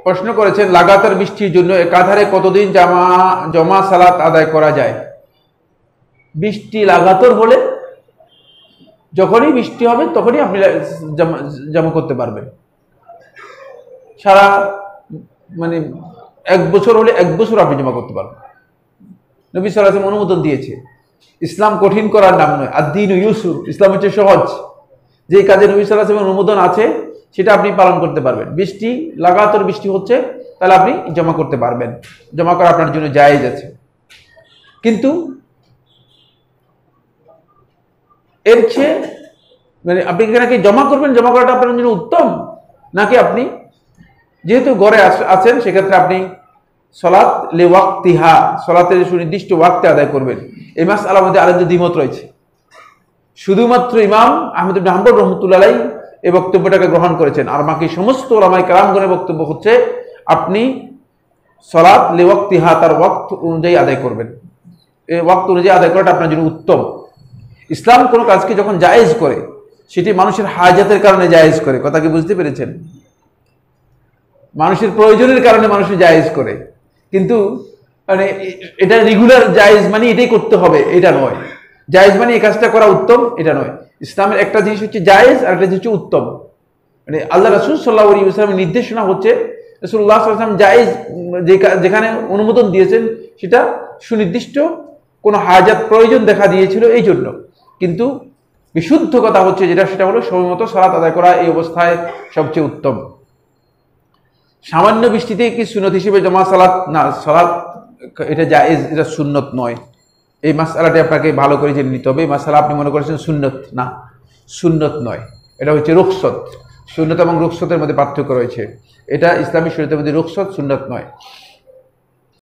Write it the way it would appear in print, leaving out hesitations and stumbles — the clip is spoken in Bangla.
প্রশ্ন করেছেন লাগাতার বৃষ্টির জন্য একাধারে কতদিন জমা সালাত আদায় করা যায়? বৃষ্টি লাগাতার হলে যখনই বৃষ্টি হবে তখনই আপনি জমা করতে পারবেন। সারা মানে 1 বছর হলে 1 বছর আপনি জমা করতে পারবেন। নবী সাল্লাল্লাহু আলাইহি ওয়াসাল্লাম অনুমোদন দিয়েছে। ইসলাম কঠিন করার নাম নয়, আদ-দীনু ইউসুর, ইসলাম হচ্ছে সহজ। যে কাজে নবী সাল্লাল্লাহু আলাইহি ওয়াসাল্লামের অনুমোদন আছে সেটা আপনি পালন করতে পারবেন। বৃষ্টি লাগাতার বৃষ্টি হচ্ছে তাহলে আপনি জমা করতে পারবেন, জমা করা আপনার জন্য জায়েজ আছে। কিন্তু এর চেয়ে মানে আপনি এখানে জমা করবেন, জমা করাটা আপনার জন্য উত্তম, নাকি আপনি যেহেতু ঘরে আছেন সেক্ষেত্রে আপনি সলাত লি ওয়াক্তিহা, সলাতের সুনির্দিষ্ট ওয়াক্তে আদায় করবেন। এই মাসআলার মধ্যে আরেকটি দ্বিমত রয়েছে। শুধুমাত্র ইমাম আহমদ ইবনে হাম্বল রাহমাতুল্লাহ আলাইহি এই বক্তব্যটাকে গ্রহণ করেছেন, আর বাকি সমস্ত উলামায়ে কেরামগণের বক্তব্য হচ্ছে আপনি সলাত লি ওয়াক্তিহা, তার ওয়াক্ত অনুযায়ী আদায় করবেন। এই ওয়াক্ত অনুযায়ী আদায় করাটা আপনার জন্য উত্তম। ইসলাম কোনো কাজকে যখন জায়েজ করে সেটি মানুষের হাজাতের কারণে জায়েজ করে। কথা কি বুঝতে পেরেছেন? মানুষের প্রয়োজনের কারণে মানুষ জায়েজ করে, কিন্তু মানে এটা রেগুলার জায়েজ মানে এটাই করতে হবে এটা নয়। জায়েজ মানে এই কাজটা করা উত্তম এটা নয়। ইসলামের একটা জিনিস হচ্ছে জায়েজ আর একটা জিনিস হচ্ছে উত্তম। মানে আল্লাহ রাসূল সাল্লাল্লাহু আলাইহি ওয়াসাল্লামের নির্দেশনা হচ্ছে, রাসূলুল্লাহ সাল্লাল্লাহু আলাইহি ওয়াসাল্লাম জায়েজ যেখানে অনুমোদন দিয়েছেন সেটা সুনির্দিষ্ট কোনো হাজাত প্রয়োজন দেখা দিয়েছিল এই জন্য। কিন্তু বিশুদ্ধ কথা হচ্ছে যেটা, সেটা হলো সময়মতো সালাত আদায় করা এই অবস্থায় সবচেয়ে উত্তম। সামান্য বৃষ্টিতে কি সুন্নত হিসেবে জমা সালাত? না, সালাত এটা জায়েজ, এটা সুন্নত নয়। এই মাসআলাটি আপনাকে ভালো করে জেনে নিতে হবে। এই মাসআলা আপনি মনে করেছেন সুন্নত, না, সুন্নত নয়, এটা হচ্ছে রুখসত। সুন্নত এবং রুখসতের মধ্যে পার্থক্য রয়েছে। এটা ইসলামী শরীয়তের মধ্যে রুখসত, সুন্নত নয়।